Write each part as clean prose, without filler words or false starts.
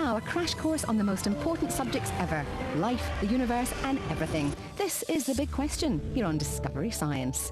now a crash course on the most important subjects ever: life, the universe, and everything. This is The Big Question, here on Discovery Science.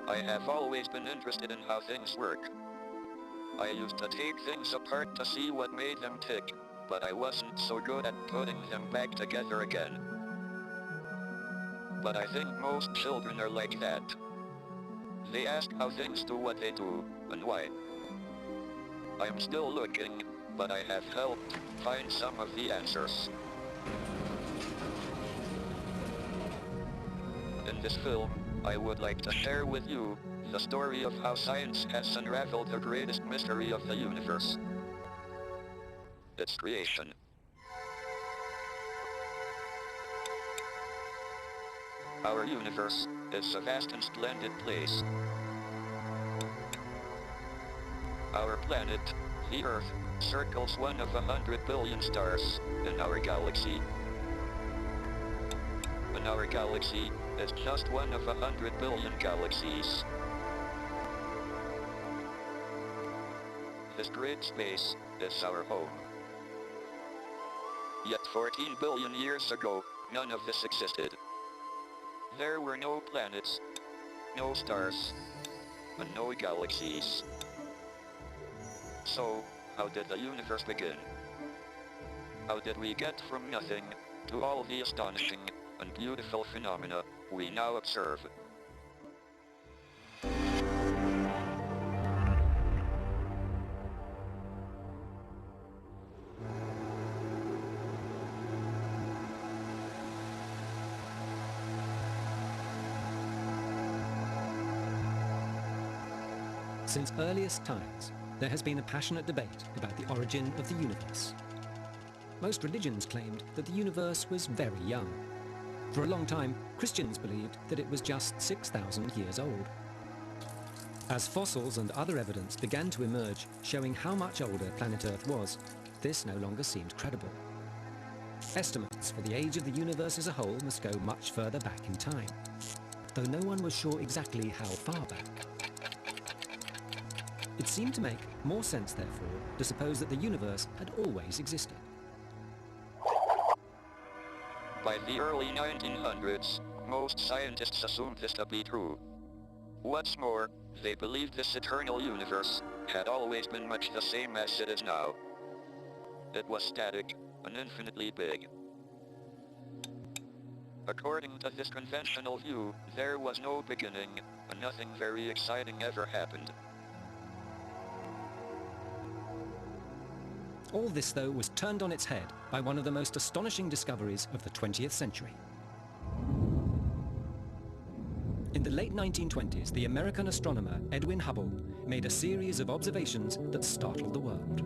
I have always been interested in how things work. I used to take things apart to see what made them tick, but I wasn't so good at putting them back together again. But I think most children are like that. They ask how things do what they do, and why. I am still looking, but I have helped find some of the answers. In this film, I would like to share with you the story of how science has unraveled the greatest mystery of the universe: its creation. Our universe is a vast and splendid place. Our planet, the Earth, circles one of 100 billion stars in our galaxy. And our galaxy is just one of 100 billion galaxies. This great space is our home. Yet 14 billion years ago, none of this existed. There were no planets, no stars, and no galaxies. So, how did the universe begin? How did we get from nothing to all the astonishing and beautiful phenomena we now observe? Since earliest times, there has been a passionate debate about the origin of the universe. Most religions claimed that the universe was very young. For a long time, Christians believed that it was just 6,000 years old. As fossils and other evidence began to emerge showing how much older planet Earth was, this no longer seemed credible. Estimates for the age of the universe as a whole must go much further back in time, though no one was sure exactly how far back. It seemed to make more sense, therefore, to suppose that the universe had always existed. By the early 1900s, most scientists assumed this to be true. What's more, they believed this eternal universe had always been much the same as it is now. It was static and infinitely big. According to this conventional view, there was no beginning, and nothing very exciting ever happened. All this, though, was turned on its head by one of the most astonishing discoveries of the 20th century. In the late 1920s, the American astronomer Edwin Hubble made a series of observations that startled the world.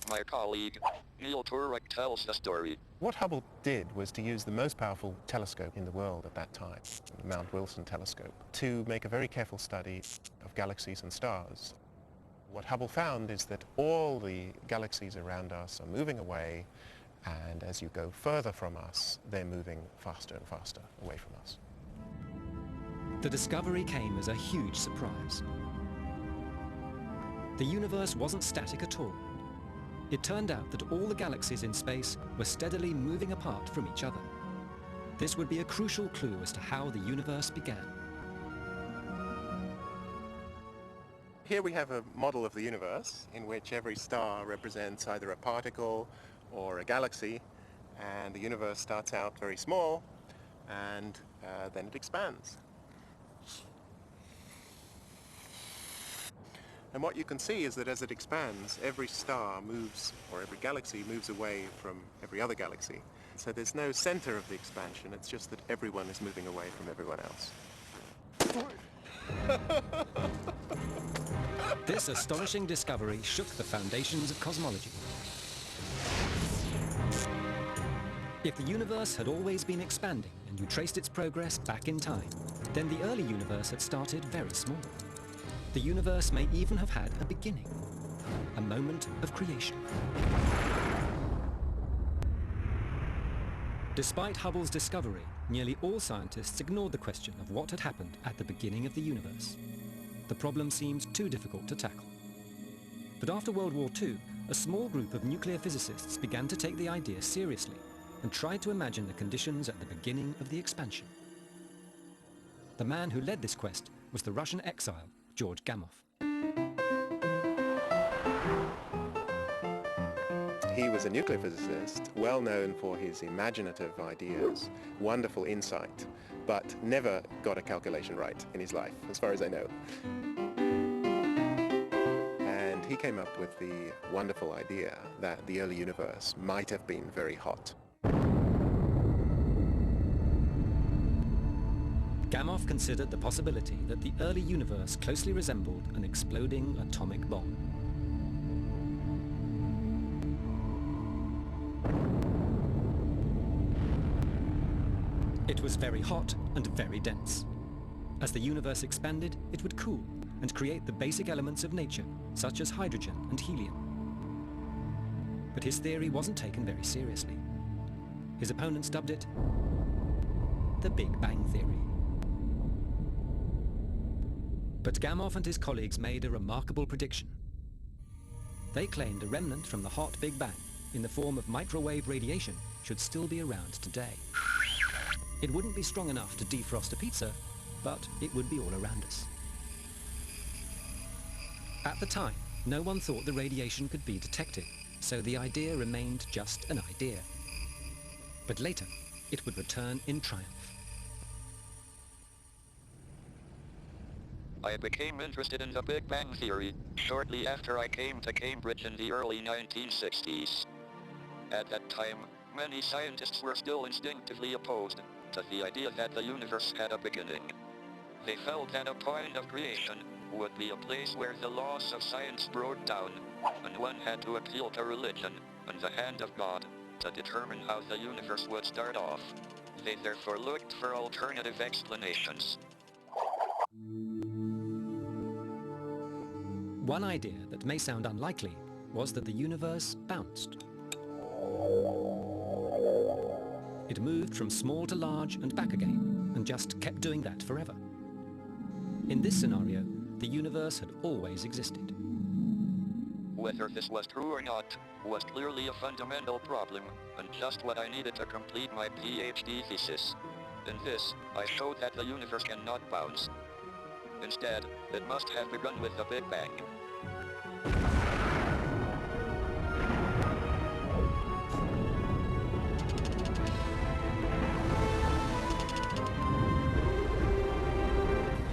My colleague, Neil Turek, tells the story. What Hubble did was to use the most powerful telescope in the world at that time, the Mount Wilson telescope, to make a very careful study of galaxies and stars. What Hubble found is that all the galaxies around us are moving away, and as you go further from us, they're moving faster and faster away from us. The discovery came as a huge surprise. The universe wasn't static at all. It turned out that all the galaxies in space were steadily moving apart from each other. This would be a crucial clue as to how the universe began. Here we have a model of the universe in which every star represents either a particle or a galaxy, and the universe starts out very small and then it expands. And what you can see is that as it expands, every star moves, or every galaxy moves away from every other galaxy. So there's no center of the expansion, it's just that everyone is moving away from everyone else. This astonishing discovery shook the foundations of cosmology. If the universe had always been expanding and you traced its progress back in time, then the early universe had started very small. The universe may even have had a beginning, a moment of creation. Despite Hubble's discovery, nearly all scientists ignored the question of what had happened at the beginning of the universe. The problem seemed too difficult to tackle. But after World War II, a small group of nuclear physicists began to take the idea seriously and tried to imagine the conditions at the beginning of the expansion. The man who led this quest was the Russian exile, George Gamow. He was a nuclear physicist, well known for his imaginative ideas, wonderful insight, but never got a calculation right in his life, as far as I know. And he came up with the wonderful idea that the early universe might have been very hot. Gamow considered the possibility that the early universe closely resembled an exploding atomic bomb. It was very hot and very dense. As the universe expanded, it would cool and create the basic elements of nature, such as hydrogen and helium. But his theory wasn't taken very seriously. His opponents dubbed it the Big Bang Theory. But Gamow and his colleagues made a remarkable prediction. They claimed a remnant from the hot Big Bang, in the form of microwave radiation, should still be around today. It wouldn't be strong enough to defrost a pizza, but it would be all around us. At the time, no one thought the radiation could be detected, so the idea remained just an idea. But later, it would return in triumph. I became interested in the Big Bang Theory shortly after I came to Cambridge in the early 1960s. At that time, many scientists were still instinctively opposed to the idea that the universe had a beginning. They felt that a point of creation would be a place where the laws of science broke down, and one had to appeal to religion and the hand of God to determine how the universe would start off. They therefore looked for alternative explanations. One idea that may sound unlikely was that the universe bounced. It moved from small to large and back again, and just kept doing that forever. In this scenario, the universe had always existed. Whether this was true or not, was clearly a fundamental problem, and just what I needed to complete my PhD thesis. In this, I showed that the universe cannot bounce. Instead, it must have begun with the Big Bang.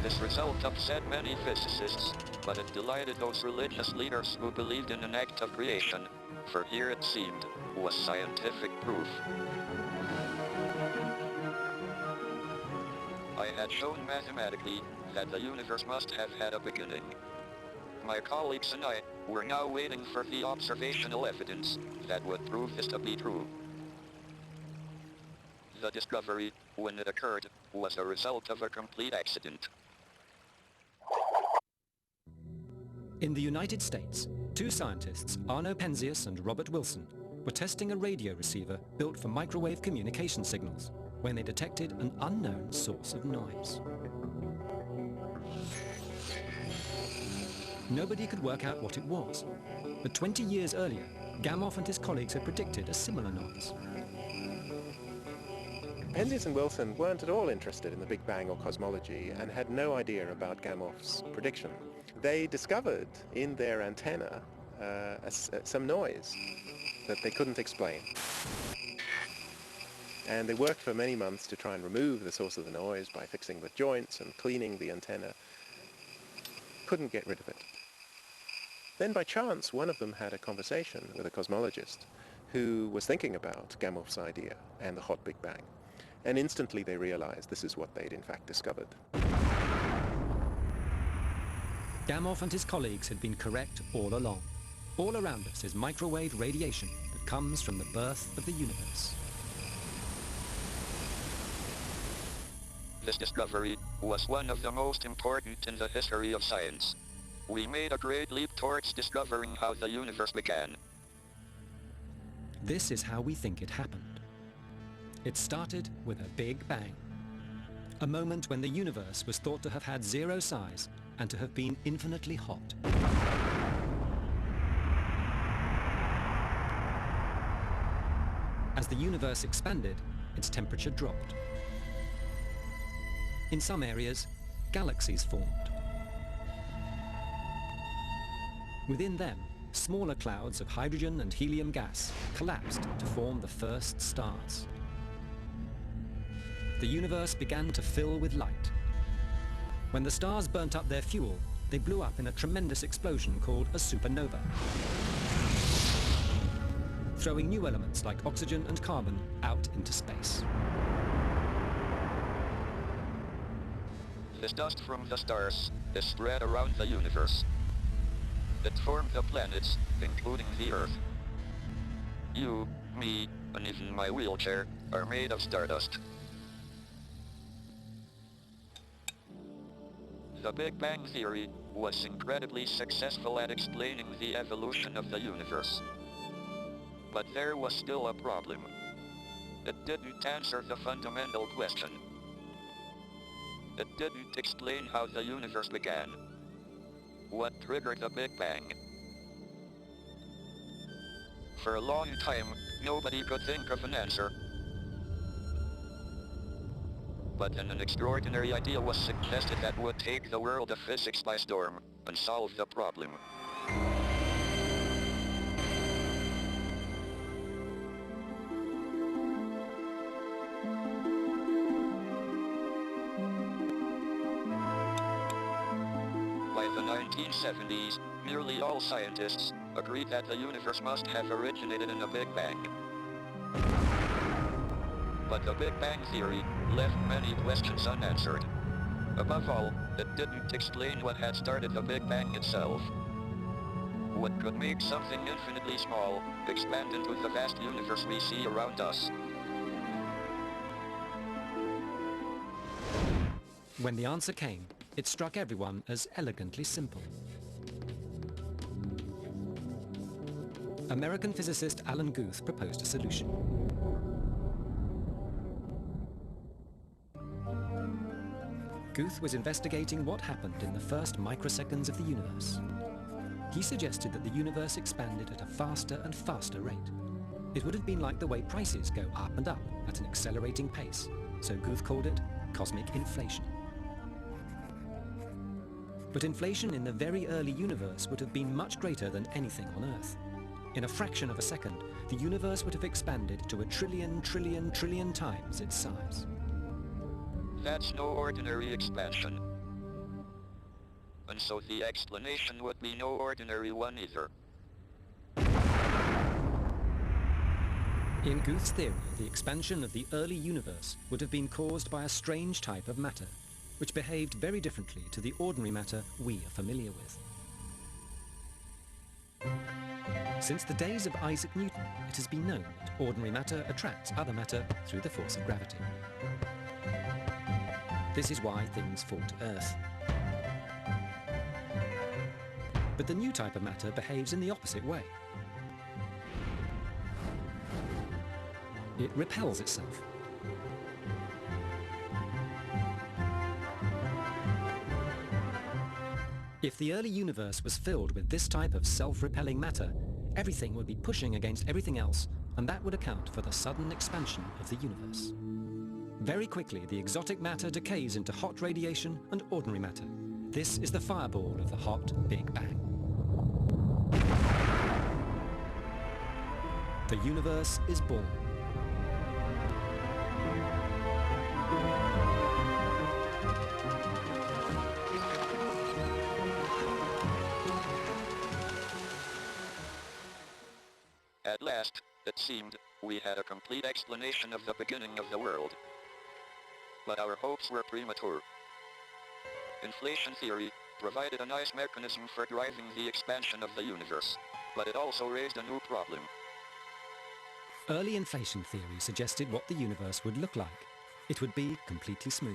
This result upset many physicists, but it delighted those religious leaders who believed in an act of creation, for here it seemed, was scientific proof. I had shown mathematically that the universe must have had a beginning. My colleagues and I were now waiting for the observational evidence that would prove this to be true. The discovery, when it occurred, was a result of a complete accident. In the United States, two scientists, Arno Penzias and Robert Wilson, were testing a radio receiver built for microwave communication signals when they detected an unknown source of noise. Nobody could work out what it was, but 20 years earlier, Gamow and his colleagues had predicted a similar noise. Penzias and Wilson weren't at all interested in the Big Bang or cosmology and had no idea about Gamow's prediction. They discovered in their antenna some noise that they couldn't explain. And they worked for many months to try and remove the source of the noise by fixing the joints and cleaning the antenna. Couldn't get rid of it. Then by chance, one of them had a conversation with a cosmologist who was thinking about Gamow's idea and the hot Big Bang. And instantly they realized this is what they'd in fact discovered. Gamow and his colleagues had been correct all along. All around us is microwave radiation that comes from the birth of the universe. This discovery was one of the most important in the history of science. We made a great leap towards discovering how the universe began. This is how we think it happened. It started with a Big Bang. A moment when the universe was thought to have had zero size and to have been infinitely hot. As the universe expanded, its temperature dropped. In some areas, galaxies formed. Within them, smaller clouds of hydrogen and helium gas collapsed to form the first stars. The universe began to fill with light. When the stars burnt up their fuel, they blew up in a tremendous explosion called a supernova, throwing new elements like oxygen and carbon out into space. This dust from the stars is spread around the universe. It formed the planets, including the Earth. You, me, and even my wheelchair are made of stardust. The Big Bang Theory was incredibly successful at explaining the evolution of the universe. But there was still a problem. It didn't answer the fundamental question. It didn't explain how the universe began. What triggered the Big Bang? For a long time, nobody could think of an answer. But then an extraordinary idea was suggested that would take the world of physics by storm and solve the problem. By the 1970s, nearly all scientists agreed that the universe must have originated in a Big Bang. But the Big Bang Theory left many questions unanswered. Above all, it didn't explain what had started the Big Bang itself. What could make something infinitely small expand into the vast universe we see around us? When the answer came, it struck everyone as elegantly simple. American physicist Alan Guth proposed a solution. Guth was investigating what happened in the first microseconds of the universe. He suggested that the universe expanded at a faster and faster rate. It would have been like the way prices go up and up at an accelerating pace, so Guth called it cosmic inflation. But inflation in the very early universe would have been much greater than anything on Earth. In a fraction of a second, the universe would have expanded to a trillion times its size. That's no ordinary expansion. And so the explanation would be no ordinary one either. In Guth's theory, the expansion of the early universe would have been caused by a strange type of matter, which behaved very differently to the ordinary matter we are familiar with. Since the days of Isaac Newton, it has been known that ordinary matter attracts other matter through the force of gravity. This is why things fall to Earth. But the new type of matter behaves in the opposite way. It repels itself. If the early universe was filled with this type of self-repelling matter, everything would be pushing against everything else, and that would account for the sudden expansion of the universe. Very quickly, the exotic matter decays into hot radiation and ordinary matter. This is the fireball of the hot Big Bang. The universe is born. At last, it seemed, we had a complete explanation of the beginning of the world. But our hopes were premature. Inflation theory provided a nice mechanism for driving the expansion of the universe. But it also raised a new problem. Early inflation theory suggested what the universe would look like. It would be completely smooth.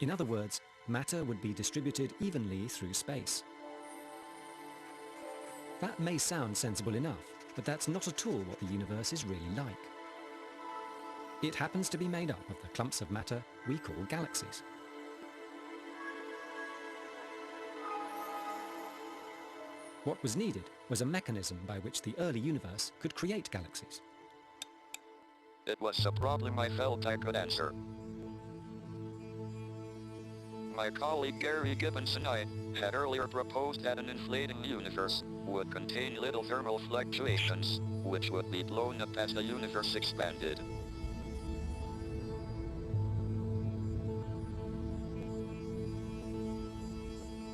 In other words, matter would be distributed evenly through space. That may sound sensible enough, but that's not at all what the universe is really like. It happens to be made up of the clumps of matter we call galaxies. What was needed was a mechanism by which the early universe could create galaxies. It was a problem I felt I could answer. My colleague Gary Gibbons and I had earlier proposed that an inflating universe would contain little thermal fluctuations, which would be blown up as the universe expanded.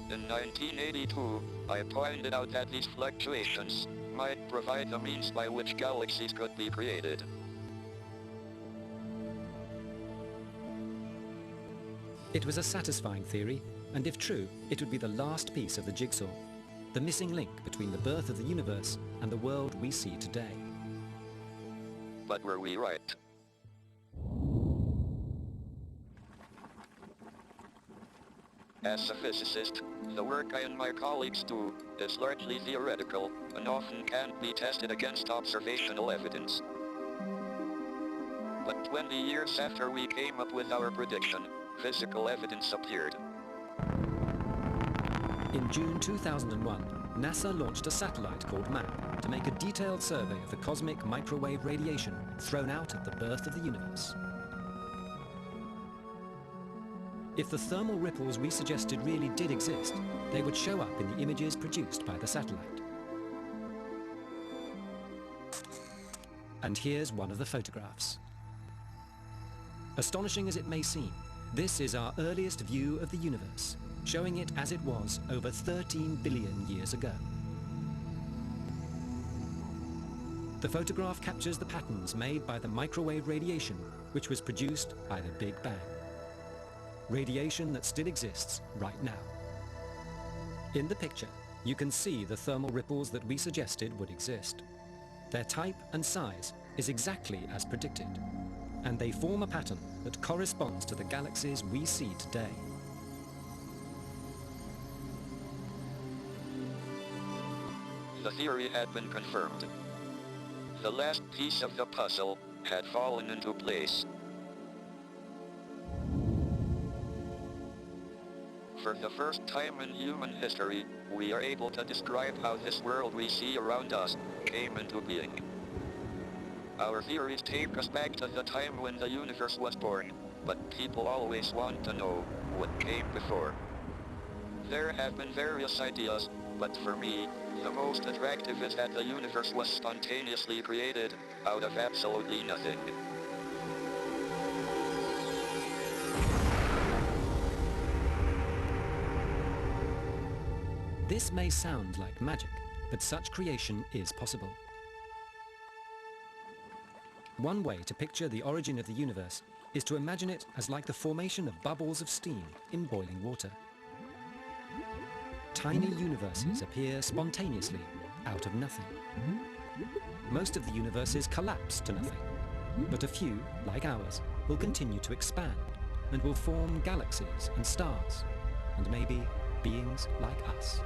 In 1982, I pointed out that these fluctuations might provide the means by which galaxies could be created. It was a satisfying theory, and if true, it would be the last piece of the jigsaw, the missing link between the birth of the universe and the world we see today. But were we right? As a physicist, the work I and my colleagues do is largely theoretical and often can't be tested against observational evidence. But 20 years after we came up with our prediction, physical evidence appeared. In June 2001, NASA launched a satellite called MAP to make a detailed survey of the cosmic microwave radiation thrown out at the birth of the universe. If the thermal ripples we suggested really did exist, they would show up in the images produced by the satellite. And here's one of the photographs. Astonishing as it may seem, this is our earliest view of the universe, showing it as it was over 13 billion years ago. The photograph captures the patterns made by the microwave radiation, which was produced by the Big Bang. Radiation that still exists right now. In the picture, you can see the thermal ripples that we suggested would exist. Their type and size is exactly as predicted, and they form a pattern that corresponds to the galaxies we see today. The theory had been confirmed. The last piece of the puzzle had fallen into place. For the first time in human history, we are able to describe how this world we see around us came into being. Our theories take us back to the time when the universe was born, but people always want to know what came before. There have been various ideas, but for me, the most attractive is that the universe was spontaneously created out of absolutely nothing. This may sound like magic, but such creation is possible. One way to picture the origin of the universe is to imagine it as like the formation of bubbles of steam in boiling water. Tiny universes appear spontaneously out of nothing. Most of the universes collapse to nothing, but a few, like ours, will continue to expand and will form galaxies and stars, and maybe beings like us.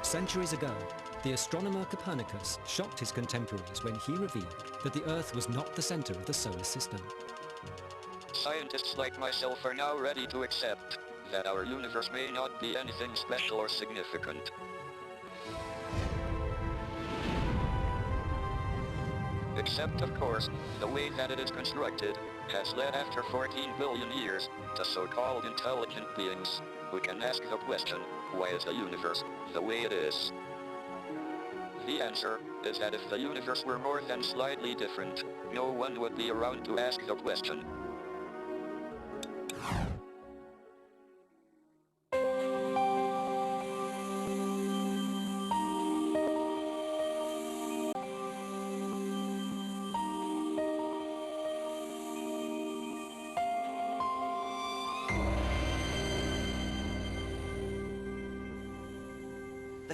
Centuries ago, the astronomer Copernicus shocked his contemporaries when he revealed that the Earth was not the center of the solar system. Scientists like myself are now ready to accept that our universe may not be anything special or significant. Except, of course, the way that it is constructed has led after 14 billion years to so-called intelligent beings who can ask the question, why is the universe the way it is? The answer is that if the universe were more than slightly different, no one would be around to ask the question.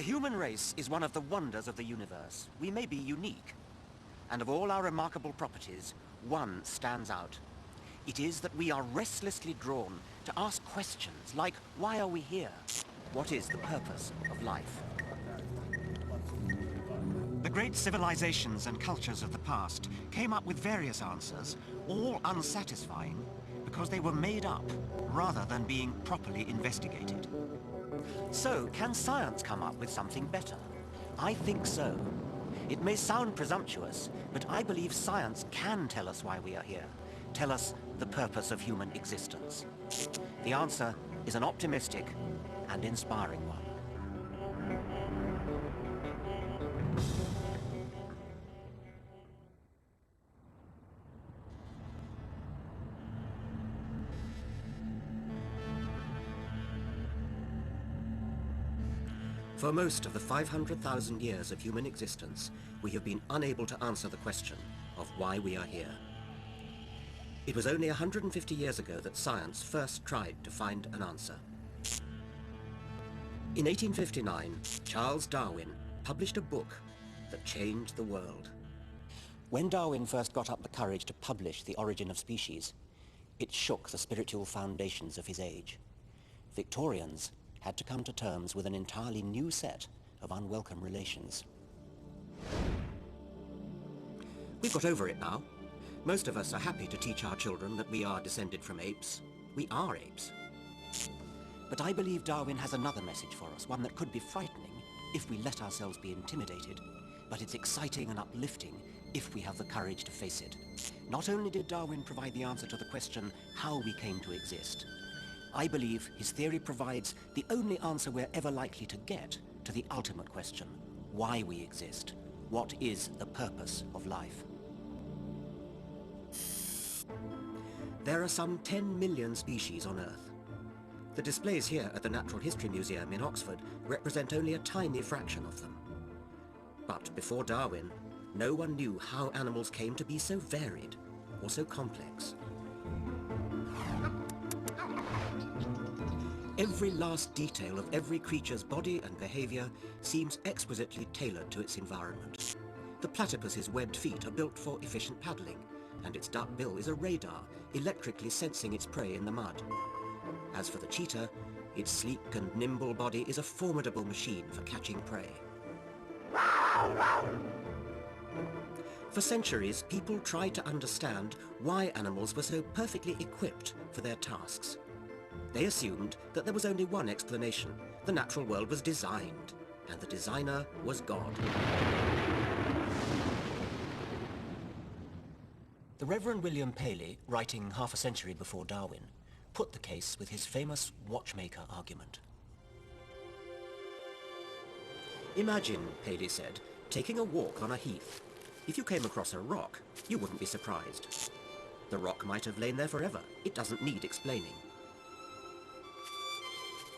human race is one of the wonders of the universe. We may be unique. And of all our remarkable properties, one stands out. It is that we are restlessly drawn to ask questions like, why are we here? What is the purpose of life? The great civilizations and cultures of the past came up with various answers, all unsatisfying, because they were made up rather than being properly investigated. So, can science come up with something better? I think so. It may sound presumptuous, but I believe science can tell us why we are here, tell us the purpose of human existence. The answer is an optimistic and inspiring one. For most of the 500,000 years of human existence, we have been unable to answer the question of why we are here. It was only 150 years ago that science first tried to find an answer. In 1859, Charles Darwin published a book that changed the world. When Darwin first got up the courage to publish The Origin of Species, it shook the spiritual foundations of his age. Victorians had to come to terms with an entirely new set of unwelcome relations. We've got over it now. Most of us are happy to teach our children that we are descended from apes. We are apes. But I believe Darwin has another message for us, one that could be frightening if we let ourselves be intimidated, but it's exciting and uplifting if we have the courage to face it. Not only did Darwin provide the answer to the question how we came to exist, I believe his theory provides the only answer we're ever likely to get to the ultimate question, why we exist. What is the purpose of life? There are some 10 million species on Earth. The displays here at the Natural History Museum in Oxford represent only a tiny fraction of them. But before Darwin, no one knew how animals came to be so varied or so complex. Every last detail of every creature's body and behavior seems exquisitely tailored to its environment. The platypus's webbed feet are built for efficient paddling, and its duck bill is a radar, electrically sensing its prey in the mud. As for the cheetah, its sleek and nimble body is a formidable machine for catching prey. For centuries, people tried to understand why animals were so perfectly equipped for their tasks. They assumed that there was only one explanation. The natural world was designed, and the designer was God. The Reverend William Paley, writing half a century before Darwin, put the case with his famous watchmaker argument. Imagine, Paley said, taking a walk on a heath. If you came across a rock, you wouldn't be surprised. The rock might have lain there forever. It doesn't need explaining.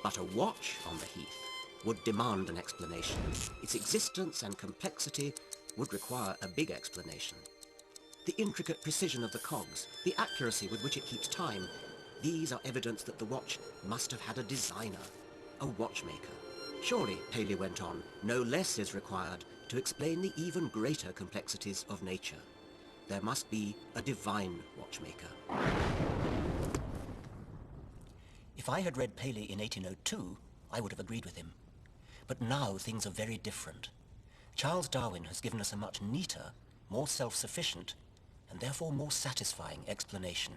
But a watch on the heath would demand an explanation. Its existence and complexity would require a big explanation. The intricate precision of the cogs, the accuracy with which it keeps time, these are evidence that the watch must have had a designer, a watchmaker. Surely, Paley went on, no less is required to explain the even greater complexities of nature. There must be a divine watchmaker. If I had read Paley in 1802, I would have agreed with him. But now things are very different. Charles Darwin has given us a much neater, more self-sufficient, and therefore more satisfying explanation.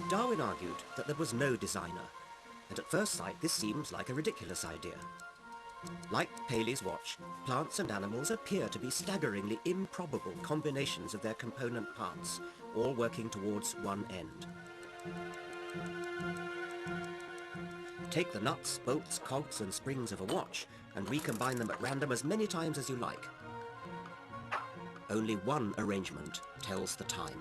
Darwin argued that there was no designer, and at first sight this seems like a ridiculous idea. Like Paley's watch, plants and animals appear to be staggeringly improbable combinations of their component parts, all working towards one end. Take the nuts, bolts, cogs and springs of a watch and recombine them at random as many times as you like. Only one arrangement tells the time.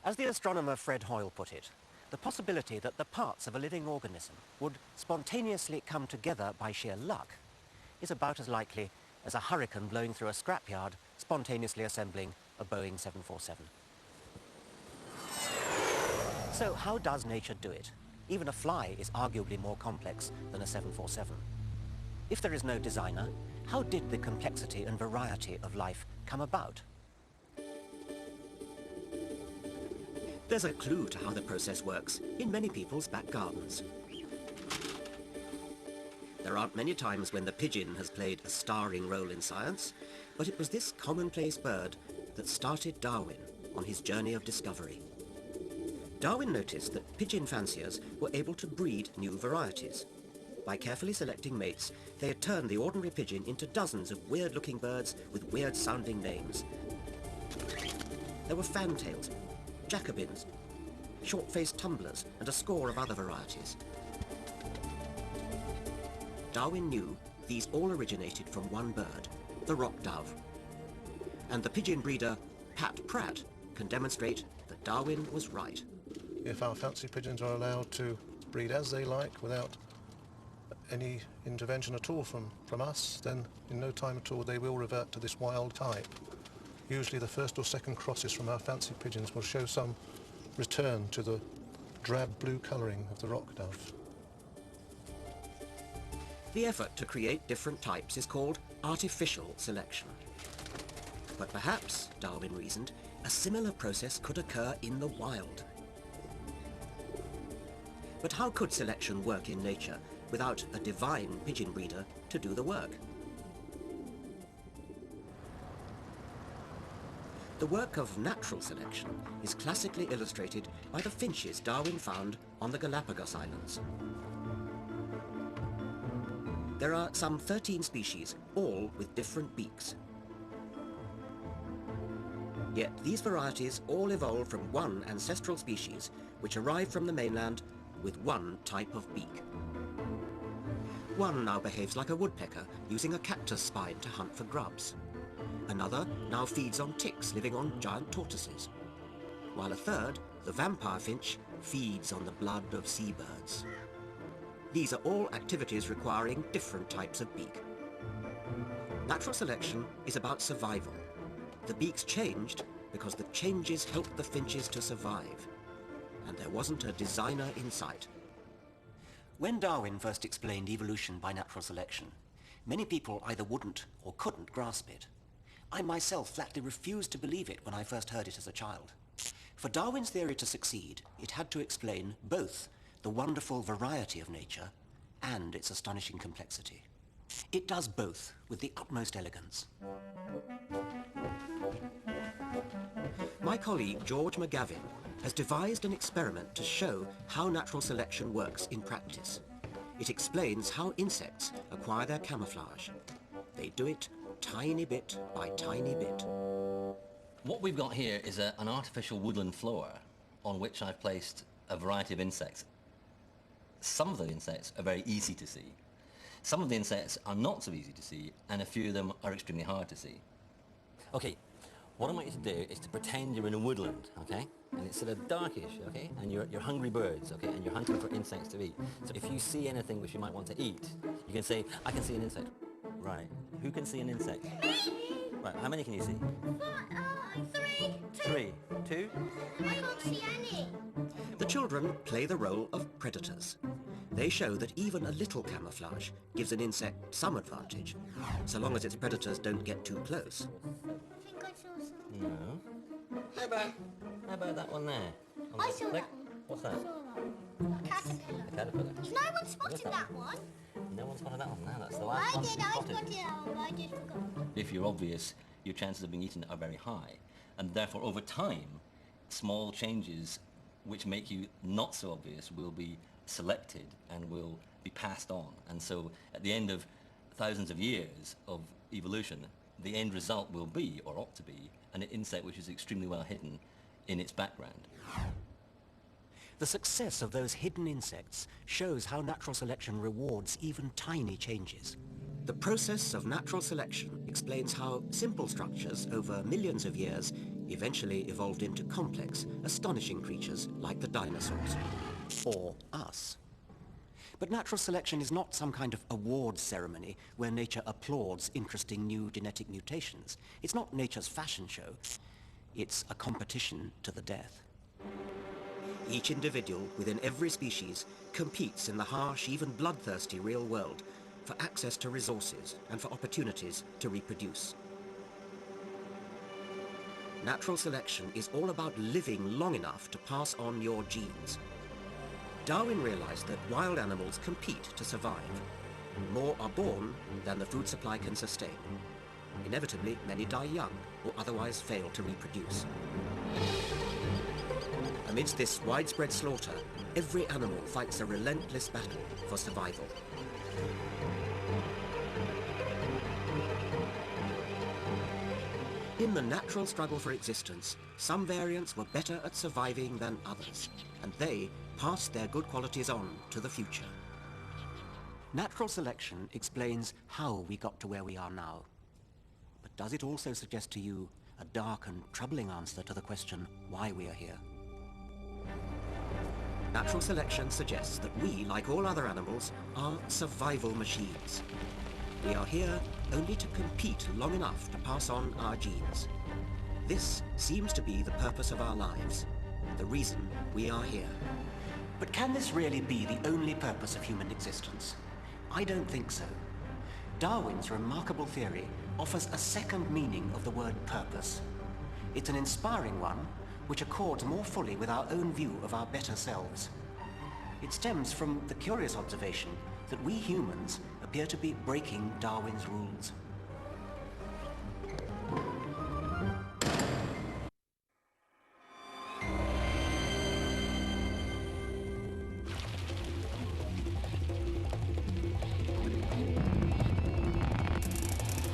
As the astronomer Fred Hoyle put it, the possibility that the parts of a living organism would spontaneously come together by sheer luck is about as likely as a hurricane blowing through a scrapyard spontaneously assembling a Boeing 747. So how does nature do it? Even a fly is arguably more complex than a 747. If there is no designer, how did the complexity and variety of life come about? There's a clue to how the process works in many people's back gardens. There aren't many times when the pigeon has played a starring role in science, but it was this commonplace bird that started Darwin on his journey of discovery. Darwin noticed that pigeon fanciers were able to breed new varieties. By carefully selecting mates, they had turned the ordinary pigeon into dozens of weird-looking birds with weird-sounding names. There were fantails, Jacobins, short-faced tumblers, and a score of other varieties. Darwin knew these all originated from one bird, the rock dove. And the pigeon breeder, Pat Pratt, can demonstrate that Darwin was right. If our fancy pigeons are allowed to breed as they like without any intervention at all from us, then in no time at all they will revert to this wild type. Usually the first or second crosses from our fancy pigeons will show some return to the drab blue colouring of the rock dove. The effort to create different types is called artificial selection. But perhaps, Darwin reasoned, a similar process could occur in the wild. But how could selection work in nature without a divine pigeon breeder to do the work? The work of natural selection is classically illustrated by the finches Darwin found on the Galapagos Islands. There are some 13 species, all with different beaks. Yet these varieties all evolved from one ancestral species, which arrived from the mainland with one type of beak. One now behaves like a woodpecker, using a cactus spine to hunt for grubs. Another now feeds on ticks living on giant tortoises. While a third, the vampire finch, feeds on the blood of seabirds. These are all activities requiring different types of beak. Natural selection is about survival. The beaks changed because the changes helped the finches to survive. And there wasn't a designer in sight. When Darwin first explained evolution by natural selection, many people either wouldn't or couldn't grasp it. I myself flatly refused to believe it when I first heard it as a child. For Darwin's theory to succeed, it had to explain both the wonderful variety of nature and its astonishing complexity. It does both with the utmost elegance. My colleague George McGavin has devised an experiment to show how natural selection works in practice. It explains how insects acquire their camouflage. They do it tiny bit by tiny bit. What we've got here is an artificial woodland floor on which I've placed a variety of insects. Some of the insects are very easy to see. Some of the insects are not so easy to see, and a few of them are extremely hard to see. Okay, what I want you to do is to pretend you're in a woodland, okay? And it's sort of darkish, okay? And you're hungry birds, okay? And you're hunting for insects to eat. So if you see anything which you might want to eat, you can say, I can see an insect. Right. Who can see an insect? Right, how many can you see? Three. Three. Two? I can't see any. The children play the role of predators. They show that even a little camouflage gives an insect some advantage, so long as its predators don't get too close. I think I saw something. No. How about that one there? On I the saw leg? that one. What's that? I saw that one. A caterpillar. A caterpillar. No one spotted that one. No one spotted that one. No, that's the I last one to did. be I spotted. spotted that one, but I just forgot. If you're obvious, your chances of being eaten are very high. And therefore, over time, small changes which make you not so obvious will be selected and will be passed on. And so at the end of thousands of years of evolution, the end result will be, or ought to be, an insect which is extremely well hidden in its background. The success of those hidden insects shows how natural selection rewards even tiny changes. The process of natural selection explains how simple structures over millions of years eventually evolved into complex, astonishing creatures like the dinosaurs. Or us. But natural selection is not some kind of awards ceremony where nature applauds interesting new genetic mutations. It's not nature's fashion show. It's a competition to the death. Each individual within every species competes in the harsh, even bloodthirsty real world for access to resources and for opportunities to reproduce. Natural selection is all about living long enough to pass on your genes. Darwin realized that wild animals compete to survive. More are born than the food supply can sustain. Inevitably, many die young or otherwise fail to reproduce. Amidst this widespread slaughter, every animal fights a relentless battle for survival. In the natural struggle for existence, some variants were better at surviving than others, and they passed their good qualities on to the future. Natural selection explains how we got to where we are now. But does it also suggest to you a dark and troubling answer to the question why we are here? Natural selection suggests that we, like all other animals, are survival machines. We are here only to compete long enough to pass on our genes. This seems to be the purpose of our lives, the reason we are here. But can this really be the only purpose of human existence? I don't think so. Darwin's remarkable theory offers a second meaning of the word purpose. It's an inspiring one, which accords more fully with our own view of our better selves. It stems from the curious observation that we humans appear to be breaking Darwin's rules.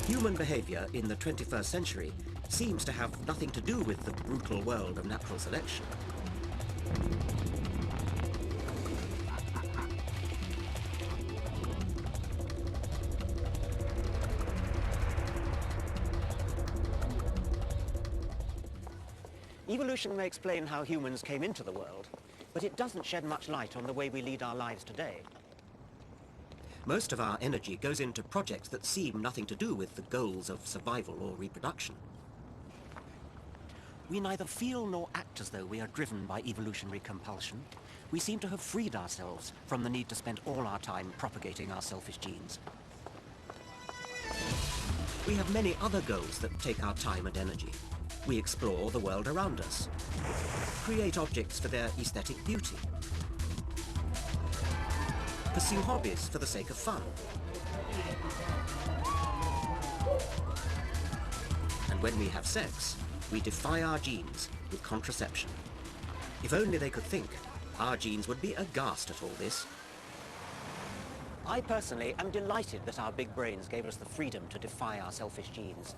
Human behavior in the 21st century seems to have nothing to do with the brutal world of natural selection. Evolution may explain how humans came into the world, but it doesn't shed much light on the way we lead our lives today. Most of our energy goes into projects that seem nothing to do with the goals of survival or reproduction. We neither feel nor act as though we are driven by evolutionary compulsion. We seem to have freed ourselves from the need to spend all our time propagating our selfish genes. We have many other goals that take our time and energy. We explore the world around us, create objects for their aesthetic beauty, pursue hobbies for the sake of fun, and when we have sex, we defy our genes with contraception. If only they could think, our genes would be aghast at all this. I personally am delighted that our big brains gave us the freedom to defy our selfish genes.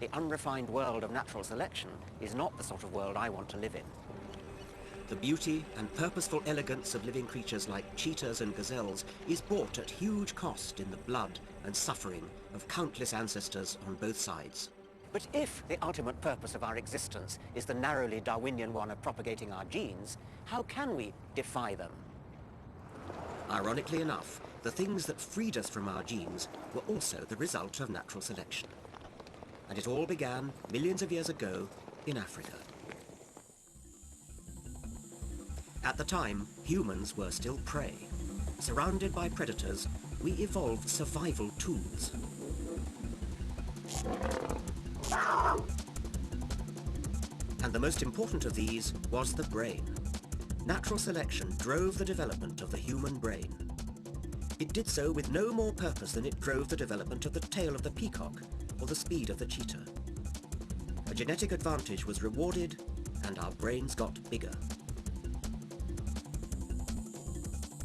The unrefined world of natural selection is not the sort of world I want to live in. The beauty and purposeful elegance of living creatures like cheetahs and gazelles is bought at huge cost in the blood and suffering of countless ancestors on both sides. But if the ultimate purpose of our existence is the narrowly Darwinian one of propagating our genes, how can we defy them? Ironically enough, the things that freed us from our genes were also the result of natural selection. And it all began millions of years ago in Africa. At the time, humans were still prey. Surrounded by predators, we evolved survival tools. And the most important of these was the brain. Natural selection drove the development of the human brain. It did so with no more purpose than it drove the development of the tail of the peacock or the speed of the cheetah. A genetic advantage was rewarded, and our brains got bigger.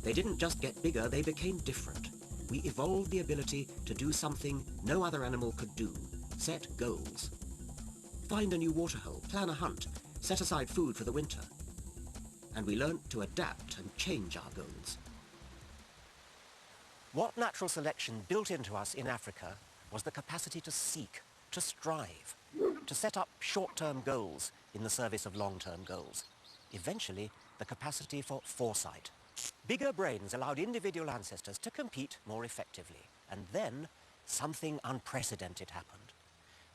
They didn't just get bigger, they became different. We evolved the ability to do something no other animal could do: set goals. Find a new waterhole, plan a hunt, set aside food for the winter. And we learnt to adapt and change our goals. What natural selection built into us in Africa was the capacity to seek, to strive, to set up short-term goals in the service of long-term goals. Eventually, the capacity for foresight. Bigger brains allowed individual ancestors to compete more effectively. And then, something unprecedented happened.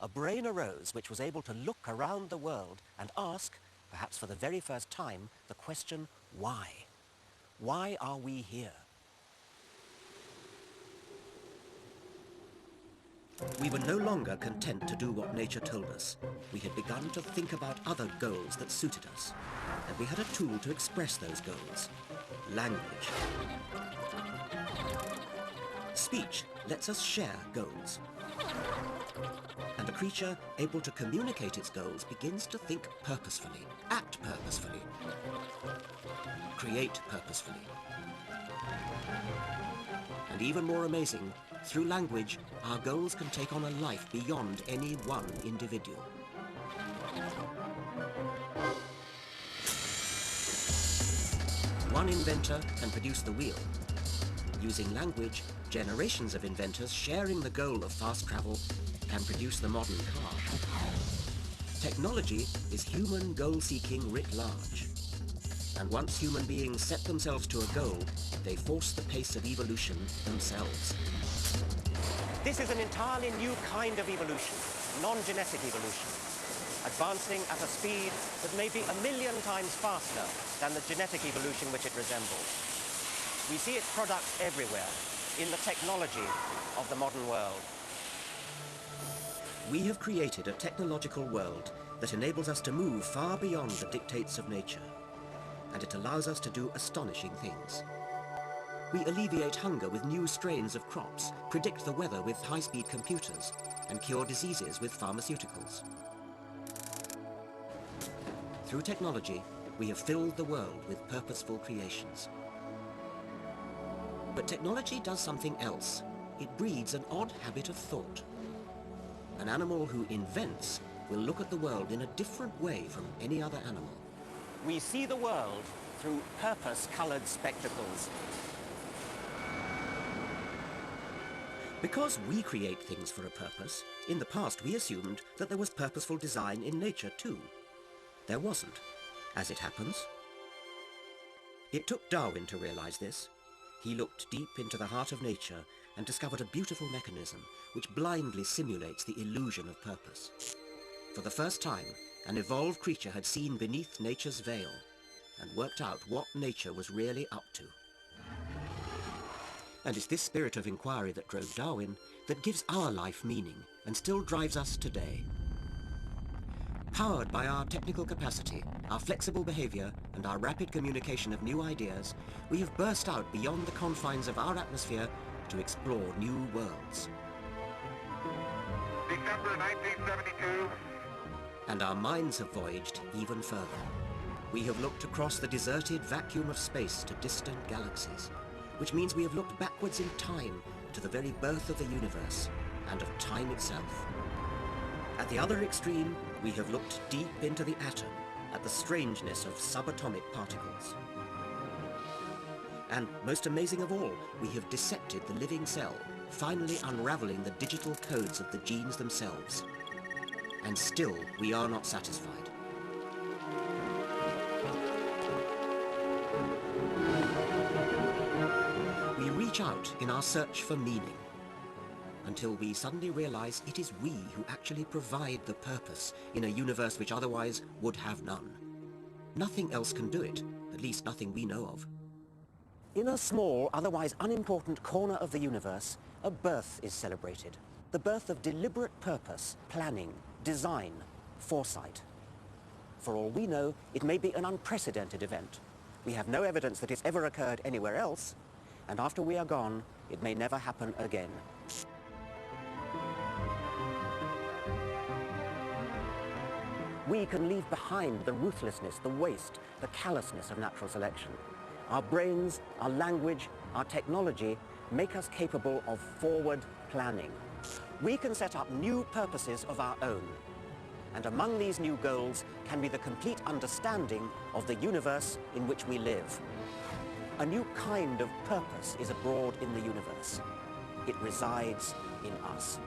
A brain arose which was able to look around the world and ask, perhaps for the very first time, the question, why? Why are we here? We were no longer content to do what nature told us. We had begun to think about other goals that suited us. And we had a tool to express those goals: language. Speech lets us share goals. And a creature able to communicate its goals begins to think purposefully, act purposefully, create purposefully. And even more amazing, through language, our goals can take on a life beyond any one individual. One inventor can produce the wheel. Using language, generations of inventors sharing the goal of fast travel can produce the modern car. Technology is human goal-seeking writ large. And once human beings set themselves to a goal, they force the pace of evolution themselves. This is an entirely new kind of evolution, non-genetic evolution, advancing at a speed that may be 1,000,000 times faster than the genetic evolution which it resembles. We see its products everywhere, in the technology of the modern world. We have created a technological world that enables us to move far beyond the dictates of nature, and it allows us to do astonishing things. We alleviate hunger with new strains of crops, predict the weather with high-speed computers, and cure diseases with pharmaceuticals. Through technology, we have filled the world with purposeful creations. But technology does something else. It breeds an odd habit of thought. An animal who invents will look at the world in a different way from any other animal. We see the world through purpose-colored spectacles. Because we create things for a purpose, in the past we assumed that there was purposeful design in nature too. There wasn't, as it happens. It took Darwin to realize this. He looked deep into the heart of nature and discovered a beautiful mechanism which blindly simulates the illusion of purpose. For the first time, an evolved creature had seen beneath nature's veil and worked out what nature was really up to. And it's this spirit of inquiry that drove Darwin that gives our life meaning and still drives us today. Powered by our technical capacity, our flexible behavior, and our rapid communication of new ideas, we have burst out beyond the confines of our atmosphere to explore new worlds. December 1972. And our minds have voyaged even further. We have looked across the deserted vacuum of space to distant galaxies, which means we have looked backwards in time to the very birth of the universe and of time itself. At the other extreme, we have looked deep into the atom at the strangeness of subatomic particles. And most amazing of all, we have dissected the living cell, finally unraveling the digital codes of the genes themselves. And still, we are not satisfied. We reach out in our search for meaning, until we suddenly realize it is we who actually provide the purpose in a universe which otherwise would have none. Nothing else can do it, at least nothing we know of. In a small, otherwise unimportant corner of the universe, a birth is celebrated. The birth of deliberate purpose, planning, design, foresight. For all we know, it may be an unprecedented event. We have no evidence that it's ever occurred anywhere else, and after we are gone, it may never happen again. We can leave behind the ruthlessness, the waste, the callousness of natural selection. Our brains, our language, our technology make us capable of forward planning. We can set up new purposes of our own. And among these new goals can be the complete understanding of the universe in which we live. A new kind of purpose is abroad in the universe. It resides in us.